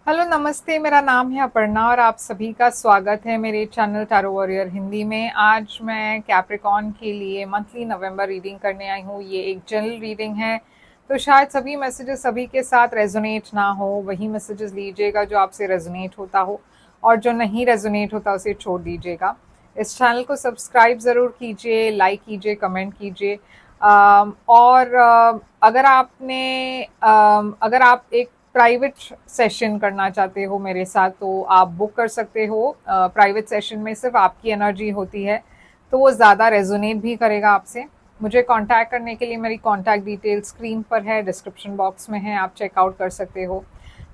Hello नमस्ते, मेरा नाम है अपर्णा और आप सभी का स्वागत है मेरे चैनल टैरो वॉरियर हिंदी में। आज मैं कैप्रिकॉन के लिए मंथली नवंबर रीडिंग करने आई हूँ। ये एक जनरल रीडिंग है, तो शायद सभी मैसेजेस सभी के साथ रेजोनेट ना हो। वही मैसेजेस लीजिएगा जो आपसे रेजोनेट होता हो, और जो नहीं रेजोनेट होता उसे छोड़ दीजिएगा। इस चैनल को सब्सक्राइब ज़रूर कीजिए, लाइक कीजिए, कमेंट कीजिए। और अगर आप एक प्राइवेट सेशन करना चाहते हो मेरे साथ, तो आप बुक कर सकते हो। प्राइवेट सेशन में सिर्फ आपकी एनर्जी होती है, तो वो ज़्यादा रेजोनेट भी करेगा आपसे। मुझे कांटेक्ट करने के लिए मेरी कांटेक्ट डिटेल स्क्रीन पर है, डिस्क्रिप्शन बॉक्स में है, आप चेकआउट कर सकते हो।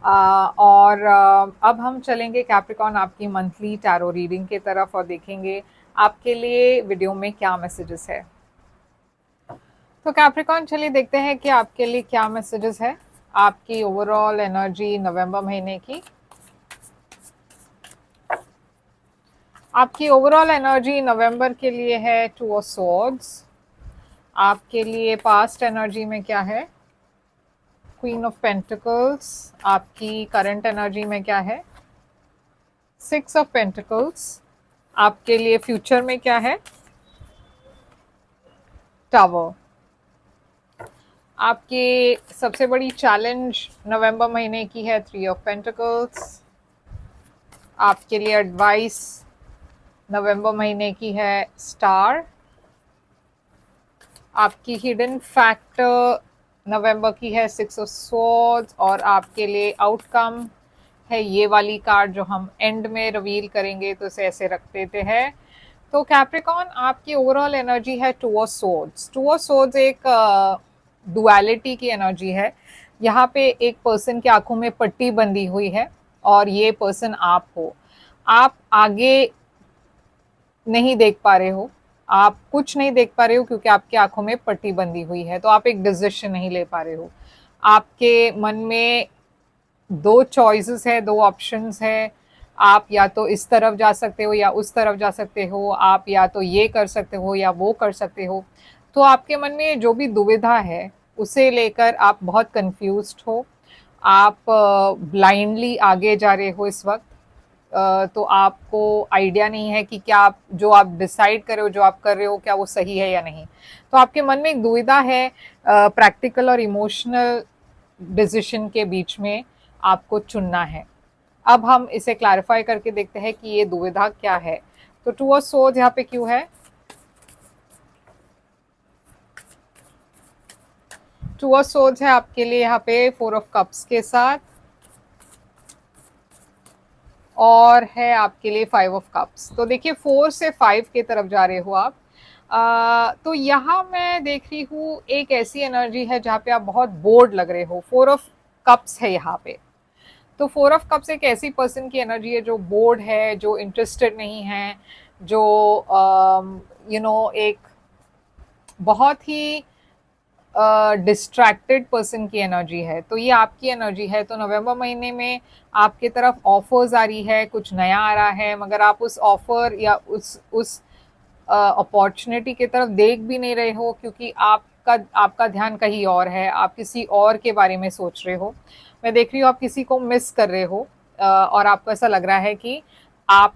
अब हम चलेंगे कैप्रिकॉन आपकी मंथली टैरो रीडिंग की तरफ और देखेंगे आपके लिए वीडियो में क्या मैसेजेस है। तो कैप्रिकॉन चलिए देखते हैं कि आपके लिए क्या मैसेजेस है, आपकी ओवरऑल एनर्जी नवंबर महीने की। आपकी ओवरऑल एनर्जी नवंबर के लिए है टू ऑफ स्वॉर्ड्स। आपके लिए पास्ट एनर्जी में क्या है? Queen of pentacles. आपकी करंट एनर्जी में क्या है? Six of pentacles. आपके लिए फ्यूचर में क्या है? टावर। आपकी सबसे बड़ी चैलेंज नवंबर महीने की है थ्री ऑफ पेंटिकल्स। आपके लिए एडवाइस नवंबर महीने की है स्टार। आपकी हिडन फैक्टर नवंबर की है सिक्स ऑफ स्वॉर्ड्स, और आपके लिए आउटकम है ये वाली कार्ड जो हम एंड में रिवील करेंगे, तो इसे ऐसे रख देते हैं। तो कैप्रिकॉन आपकी ओवरऑल एनर्जी है two of swords. Two of swords एक डुअलिटी की एनर्जी है। यहाँ पे एक पर्सन की आंखों में पट्टी बंधी हुई है, और ये पर्सन आप हो। आप आगे नहीं देख पा रहे हो, आप कुछ नहीं देख पा रहे हो क्योंकि आपकी आंखों में पट्टी बंधी हुई है, तो आप एक डिसीजन नहीं ले पा रहे हो। आपके मन में दो चॉइसेस है, दो ऑप्शंस है। आप या तो इस तरफ जा सकते हो या उस तरफ जा सकते हो, आप या तो ये कर सकते हो या वो कर सकते हो। तो आपके मन में जो भी दुविधा है उसे लेकर आप बहुत कंफ्यूज्ड हो। आप ब्लाइंडली आगे जा रहे हो इस वक्त। तो आपको आइडिया नहीं है कि क्या आप जो आप डिसाइड कर रहे हो, जो आप कर रहे हो, क्या वो सही है या नहीं। तो आपके मन में एक दुविधा है प्रैक्टिकल और इमोशनल डिसीजन के बीच में आपको चुनना है। अब हम इसे क्लैरिफाई करके देखते हैं कि ये दुविधा क्या है। तो टू ऑफ सोर्ड्स यहाँ पे क्यों है? टू ऑफ सोर्ड्स है आपके लिए यहाँ पे फोर ऑफ कप्स के साथ, और है आपके लिए फाइव ऑफ कप्स। तो देखिए फोर से फाइव की तरफ जा रहे हो आप। तो यहाँ मैं देख रही हूँ एक ऐसी एनर्जी है जहाँ पे आप बहुत बोर्ड लग रहे हो। फोर ऑफ कप्स है यहाँ पे। तो फोर ऑफ कप्स एक ऐसी पर्सन की एनर्जी है जो बोर्ड है, जो इंटरेस्टेड नहीं है, जो एक बहुत ही डिस्ट्रैक्टेड पर्सन की एनर्जी है। तो ये आपकी एनर्जी है। तो नवंबर महीने में आपकी तरफ ऑफर्स आ रही है, कुछ नया आ रहा है, मगर आप उस ऑफर या उस अपॉर्चुनिटी की तरफ देख भी नहीं रहे हो, क्योंकि आपका ध्यान कहीं और है, आप किसी और के बारे में सोच रहे हो। मैं देख रही हूँ आप किसी को मिस कर रहे हो, और आपको ऐसा लग रहा है कि आप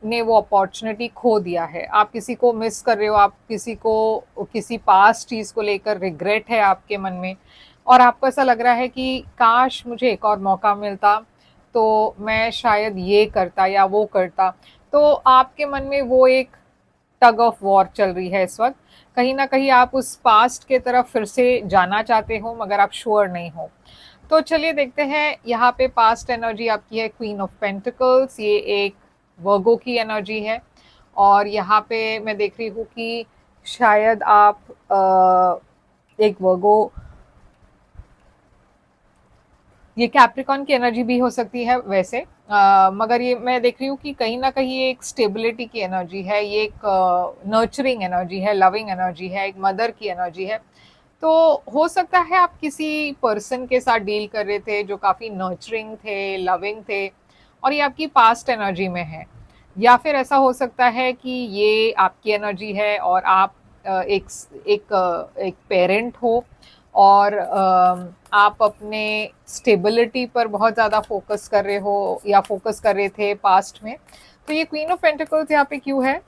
ने वो अपॉर्चुनिटी खो दिया है। आप किसी को मिस कर रहे हो, आप किसी पास्ट चीज़ को लेकर रिग्रेट है आपके मन में, और आपको ऐसा लग रहा है कि काश मुझे एक और मौका मिलता तो मैं शायद ये करता या वो करता। तो आपके मन में वो एक टग ऑफ वॉर चल रही है इस वक्त। कहीं ना कहीं आप उस पास्ट के तरफ फिर से जाना चाहते हो, मगर आप श्योर नहीं हो। तो चलिए देखते हैं। यहाँ पे पास्ट एनर्जी आपकी है क्वीन ऑफ पेंटिकल्स। ये एक वर्गो की एनर्जी है, और यहाँ पे मैं देख रही हूँ कि शायद आप एक वर्गो, ये कैप्रिकॉन की एनर्जी भी हो सकती है वैसे। मगर ये मैं देख रही हूँ कि कहीं ना कहीं एक स्टेबिलिटी की एनर्जी है, ये एक नर्चरिंग एनर्जी है, लविंग एनर्जी है, एक मदर की एनर्जी है। तो हो सकता है आप किसी पर्सन के साथ डील कर रहे थे जो काफ़ी नर्चरिंग थे, लविंग थे, और ये आपकी पास्ट एनर्जी में है। या फिर ऐसा हो सकता है कि ये आपकी एनर्जी है और आप एक एक पेरेंट हो, और आप अपने स्टेबिलिटी पर बहुत ज़्यादा फोकस कर रहे हो या फोकस कर रहे थे पास्ट में। तो ये क्वीन ऑफ पेंटिकल्स यहाँ पे क्यों है?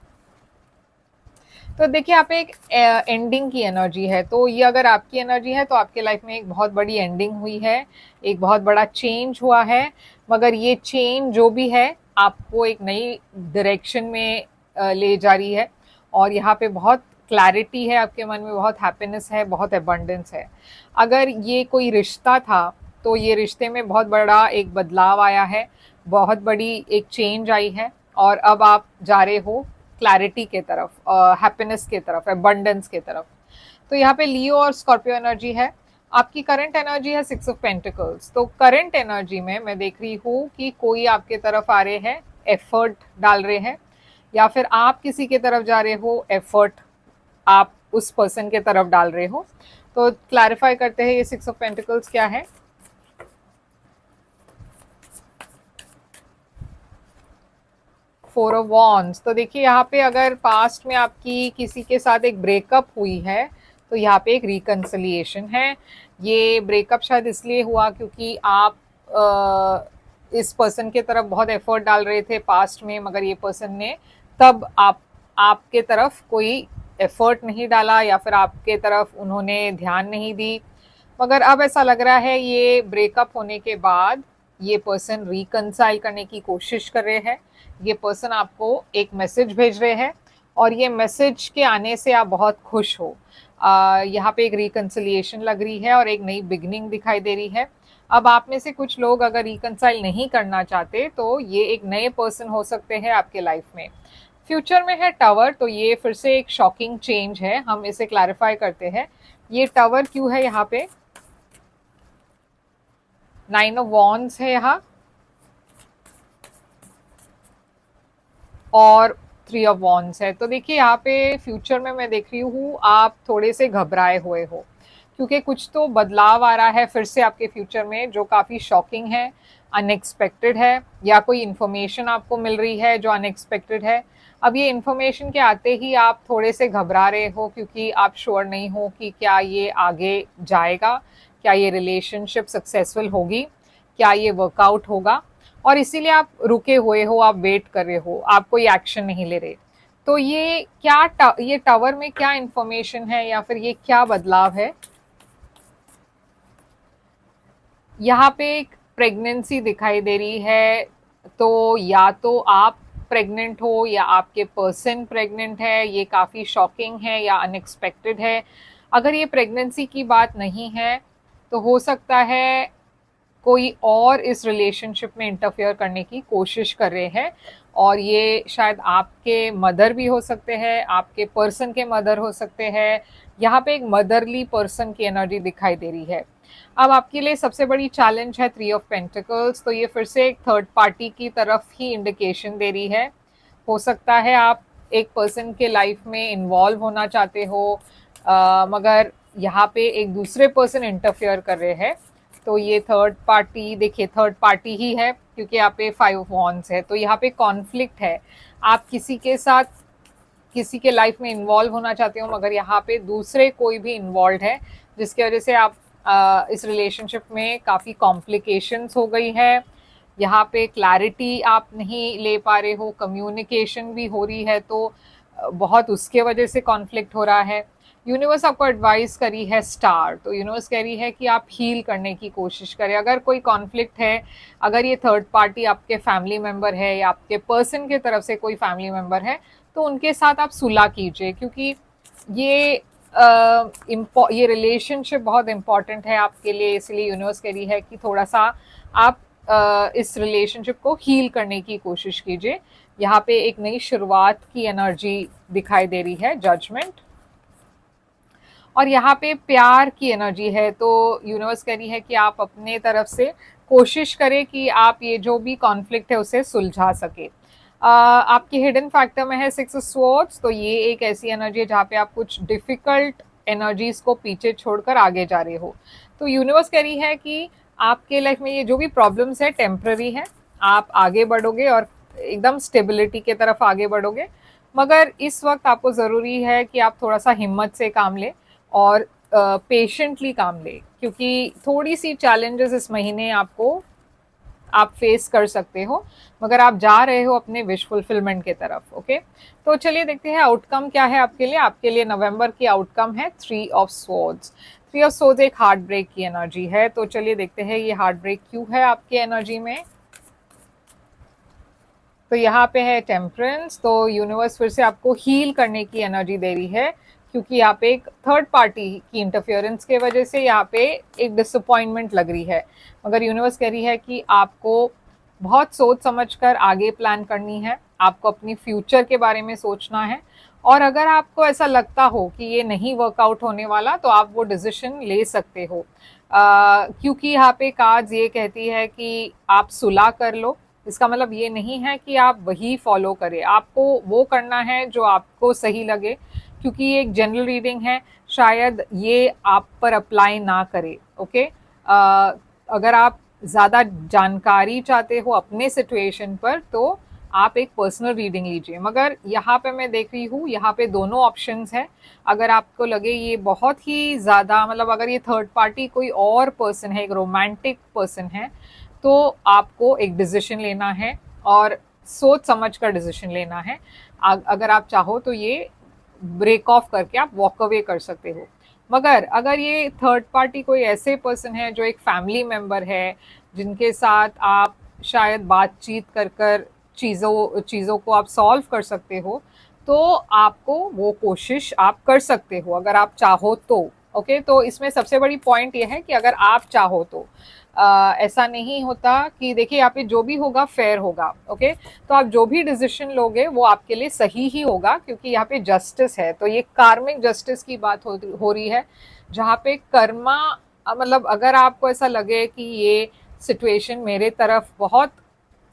तो देखिए, यहाँ पे एक एंडिंग की एनर्जी है, तो ये अगर आपकी एनर्जी है तो आपके लाइफ में एक बहुत बड़ी एंडिंग हुई है, एक बहुत बड़ा चेंज हुआ है। मगर ये चेंज जो भी है आपको एक नई डायरेक्शन में ले जा रही है, और यहाँ पे बहुत क्लैरिटी है आपके मन में, बहुत हैप्पीनेस है, बहुत एबंडेंस है। अगर ये कोई रिश्ता था तो ये रिश्ते में बहुत बड़ा एक बदलाव आया है, बहुत बड़ी एक चेंज आई है, और अब आप जा रहे हो क्लैरिटी के तरफ, हैप्पीनेस के तरफ, अबंडेंस के तरफ। तो यहाँ पे लियो और स्कॉर्पियो एनर्जी है। आपकी करंट एनर्जी है 6 ऑफ पेंटिकल्स। तो करंट एनर्जी में मैं देख रही हूँ कि कोई आपके तरफ आ रहे हैं, एफर्ट डाल रहे हैं, या फिर आप किसी के तरफ जा रहे हो, एफर्ट आप उस पर्सन के तरफ डाल रहे हो। तो क्लैरिफाई करते हैं ये 6 ऑफ पेंटिकल्स क्या है। 4 ऑफ वॉन्ड्स। तो देखिए, यहाँ पे अगर पास्ट में आपकी किसी के साथ एक ब्रेकअप हुई है तो यहाँ पे एक रिकन्सिलिएशन है। ये ब्रेकअप शायद इसलिए हुआ क्योंकि आप इस पर्सन के तरफ बहुत एफर्ट डाल रहे थे पास्ट में, मगर ये पर्सन ने तब आपके तरफ कोई एफर्ट नहीं डाला, या फिर आपके तरफ उन्होंने ध्यान नहीं दी। मगर अब ऐसा लग रहा है ये ब्रेकअप होने के बाद ये पर्सन रिकंसाइल करने की कोशिश कर रहे हैं। ये पर्सन आपको एक मैसेज भेज रहे हैं, और ये मैसेज के आने से आप बहुत खुश हो। यहाँ पे एक रिकंसिलिएशन लग रही है और एक नई बिगनिंग दिखाई दे रही है। अब आप में से कुछ लोग अगर रिकंसाइल नहीं करना चाहते तो ये एक नए पर्सन हो सकते हैं आपके लाइफ में। फ्यूचर में है टावर, तो ये फिर से एक शॉकिंग चेंज है, हम इसे क्लैरिफाई करते हैं। ये टावर क्यों है यहाँ पे? 9 ऑफ वॉन्ड्स है यहाँ, और 3 ऑफ वॉन्ड्स है। तो देखिए, यहाँ पे फ्यूचर में मैं देख रही हूँ आप थोड़े से घबराए हुए हो, क्योंकि कुछ तो बदलाव आ रहा है फिर से आपके फ्यूचर में जो काफ़ी शॉकिंग है, अनएक्सपेक्टेड है, या कोई इन्फॉर्मेशन आपको मिल रही है जो अनएक्सपेक्टेड है। अब ये इन्फॉर्मेशन के आते ही आप थोड़े से घबरा रहे हो, क्योंकि आप श्योर नहीं हो कि क्या ये आगे जाएगा, क्या ये रिलेशनशिप सक्सेसफुल होगी, क्या ये वर्कआउट होगा, और इसीलिए आप रुके हुए हो, आप वेट कर रहे हो, आप कोई एक्शन नहीं ले रहे। तो ये क्या ये टावर में क्या इन्फॉर्मेशन है, या फिर ये क्या बदलाव है? यहाँ पे एक प्रेगनेंसी दिखाई दे रही है, तो या तो आप प्रेग्नेंट हो या आपके पर्सन प्रेग्नेंट है। ये काफ़ी शॉकिंग है या अनएक्सपेक्टेड है। अगर ये प्रेगनेंसी की बात नहीं है तो हो सकता है कोई और इस रिलेशनशिप में इंटरफेयर करने की कोशिश कर रहे हैं, और ये शायद आपके मदर भी हो सकते हैं, आपके पर्सन के मदर हो सकते हैं। यहाँ पे एक मदरली पर्सन की एनर्जी दिखाई दे रही है। अब आपके लिए सबसे बड़ी चैलेंज है 3 ऑफ पेंटिकल्स, तो ये फिर से एक थर्ड पार्टी की तरफ ही इंडिकेशन दे रही है। हो सकता है आप एक पर्सन के लाइफ में इन्वॉल्व होना चाहते हो, मगर यहाँ पे एक दूसरे पर्सन इंटरफेयर कर रहे हैं। तो ये थर्ड पार्टी, देखिए थर्ड पार्टी ही है क्योंकि यहाँ पे 5 ऑफ वॉन्ड्स है, तो यहाँ पे कॉन्फ्लिक्ट है। आप किसी के साथ किसी के लाइफ में इन्वॉल्व होना चाहते हो, मगर यहाँ पे दूसरे कोई भी इन्वॉल्व है, जिसकी वजह से आप इस रिलेशनशिप में काफ़ी कॉम्प्लिकेशंस हो गई है। यहाँ पे क्लैरिटी आप नहीं ले पा रहे हो, कम्युनिकेशन भी हो रही है तो बहुत उसके वजह से कॉन्फ्लिक्ट हो रहा है। यूनिवर्स आपको एडवाइस करी है स्टार, तो यूनिवर्स कह रही है कि आप हील करने की कोशिश करें। अगर कोई कॉन्फ्लिक्ट है, अगर ये थर्ड पार्टी आपके फैमिली मेम्बर है या आपके पर्सन के तरफ से कोई फैमिली मेम्बर है, तो उनके साथ आप सुलह कीजिए, क्योंकि ये ये रिलेशनशिप बहुत इंपॉर्टेंट है आपके लिए। इसलिए यूनिवर्स कह रही है कि थोड़ा सा आप इस रिलेशनशिप को हील करने की कोशिश कीजिए। यहाँ पे एक नई शुरुआत की एनर्जी दिखाई दे रही है, जजमेंट, और यहाँ पे प्यार की एनर्जी है। तो यूनिवर्स कह रही है कि आप अपने तरफ से कोशिश करें कि आप ये जो भी कॉन्फ्लिक्ट है उसे सुलझा सके। आपकी हिडन फैक्टर में है 6 ऑफ स्वॉर्ड्स, तो ये एक ऐसी एनर्जी है जहाँ पे आप कुछ डिफ़िकल्ट एनर्जीज को पीछे छोड़कर आगे जा रहे हो। तो यूनिवर्स कह रही है कि आपके लाइफ में ये जो भी प्रॉब्लम्स है टेम्प्ररी है, आप आगे बढ़ोगे और एकदम स्टेबिलिटी के तरफ आगे बढ़ोगे। मगर इस वक्त आपको ज़रूरी है कि आप थोड़ा सा हिम्मत से काम लें और पेशेंटली काम ले, क्योंकि थोड़ी सी चैलेंजेस इस महीने आप फेस कर सकते हो, मगर आप जा रहे हो अपने विश फुलफिलमेंट के तरफ। ओके, तो चलिए देखते हैं आउटकम क्या है आपके लिए। आपके लिए नवंबर की आउटकम है 3 ऑफ स्वॉर्ड्स। 3 ऑफ स्वॉर्ड्स एक हार्ट ब्रेक की एनर्जी है, तो चलिए देखते हैं ये हार्ट ब्रेक क्यों है आपकी एनर्जी में। तो यहाँ पे है टेम्परेंस, तो यूनिवर्स फिर से आपको हील करने की एनर्जी दे रही है, क्योंकि यहाँ पे एक थर्ड पार्टी की इंटरफियरेंस के वजह से यहाँ पे एक डिसअपॉइंटमेंट लग रही है, मगर यूनिवर्स कह रही है कि आपको बहुत सोच समझकर आगे प्लान करनी है, आपको अपनी फ्यूचर के बारे में सोचना है, और अगर आपको ऐसा लगता हो कि ये नहीं वर्कआउट होने वाला तो आप वो डिसीजन ले सकते हो, क्योंकि यहाँ पे कार्ड्स ये कहती है कि आप सुलह कर लो। इसका मतलब ये नहीं है कि आप वही फॉलो करें, आपको वो करना है जो आपको सही लगे, क्योंकि ये एक जनरल रीडिंग है, शायद ये आप पर अप्लाई ना करे। ओके, अगर आप ज़्यादा जानकारी चाहते हो अपने सिचुएशन पर तो आप एक पर्सनल रीडिंग लीजिए, मगर यहाँ पे मैं देख रही हूँ यहाँ पे दोनों ऑप्शंस हैं। अगर आपको लगे ये बहुत ही ज़्यादा, मतलब अगर ये थर्ड पार्टी कोई और पर्सन है, एक रोमांटिक पर्सन है, तो आपको एक डिसीजन लेना है और सोच समझ कर डिसीजन लेना है। अगर आप चाहो तो ये ब्रेक ऑफ करके आप वॉक अवे कर सकते हो, मगर अगर ये थर्ड पार्टी कोई ऐसे पर्सन है जो एक फैमिली मेंबर है, जिनके साथ आप शायद बातचीत कर कर चीज़ों को आप सॉल्व कर सकते हो, तो आपको वो कोशिश आप कर सकते हो अगर आप चाहो तो। ओके, तो इसमें सबसे बड़ी पॉइंट ये है कि अगर आप चाहो तो ऐसा नहीं होता कि देखिए यहाँ पे जो भी होगा फेयर होगा। ओके, तो आप जो भी डिसीजन लोगे वो आपके लिए सही ही होगा, क्योंकि यहाँ पे जस्टिस है, तो ये कार्मिक जस्टिस की बात हो रही है, जहाँ पे कर्मा, मतलब अगर आपको ऐसा लगे कि ये सिचुएशन मेरे तरफ बहुत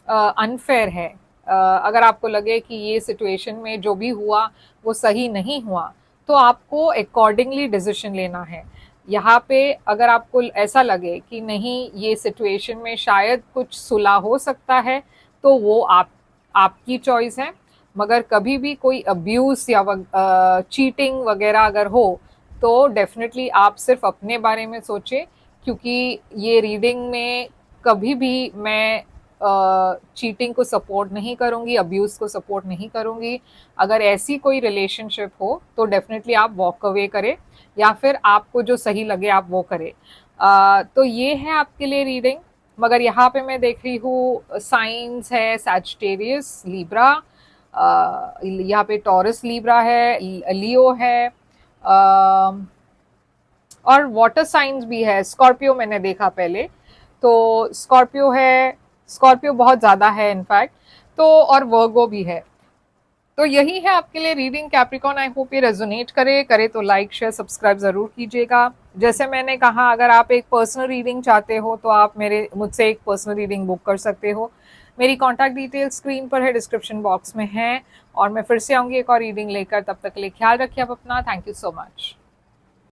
अनफेयर है, अगर आपको लगे कि ये सिचुएशन में जो भी हुआ वो सही नहीं हुआ, तो आपको अकॉर्डिंगली डिसीजन लेना है। यहाँ पे अगर आपको ऐसा लगे कि नहीं ये सिचुएशन में शायद कुछ सुलह हो सकता है, तो वो आपकी चॉइस है, मगर कभी भी कोई अब्यूज़ या चीटिंग वगैरह अगर हो तो डेफिनेटली आप सिर्फ अपने बारे में सोचें, क्योंकि ये रीडिंग में कभी भी मैं चीटिंग को सपोर्ट नहीं करूँगी, अब्यूज़ को सपोर्ट नहीं करूँगी। अगर ऐसी कोई रिलेशनशिप हो तो डेफिनेटली आप वॉक अवे करें, या फिर आपको जो सही लगे आप वो करें। तो ये है आपके लिए रीडिंग, मगर यहाँ पे मैं देख रही हूँ साइंस है सैजिटेरियस, लिब्रा, यहाँ पे टॉरस लिब्रा है, लियो है, और वाटर साइंस भी है, स्कॉर्पियो मैंने देखा पहले, तो स्कॉर्पियो है, स्कॉर्पियो बहुत ज़्यादा है इनफैक्ट, तो और वर्गो भी है। तो यही है आपके लिए रीडिंग कैप्रिकॉन। आई होप ये रेजोनेट करे तो लाइक शेयर सब्सक्राइब ज़रूर कीजिएगा। जैसे मैंने कहा, अगर आप एक पर्सनल रीडिंग चाहते हो तो आप मुझसे एक पर्सनल रीडिंग बुक कर सकते हो। मेरी कॉन्टैक्ट डिटेल स्क्रीन पर है, डिस्क्रिप्शन बॉक्स में है, और मैं फिर से आऊँगी एक और रीडिंग लेकर। तब तक के लिए ख्याल रखिए आप अपना। Thank you so much.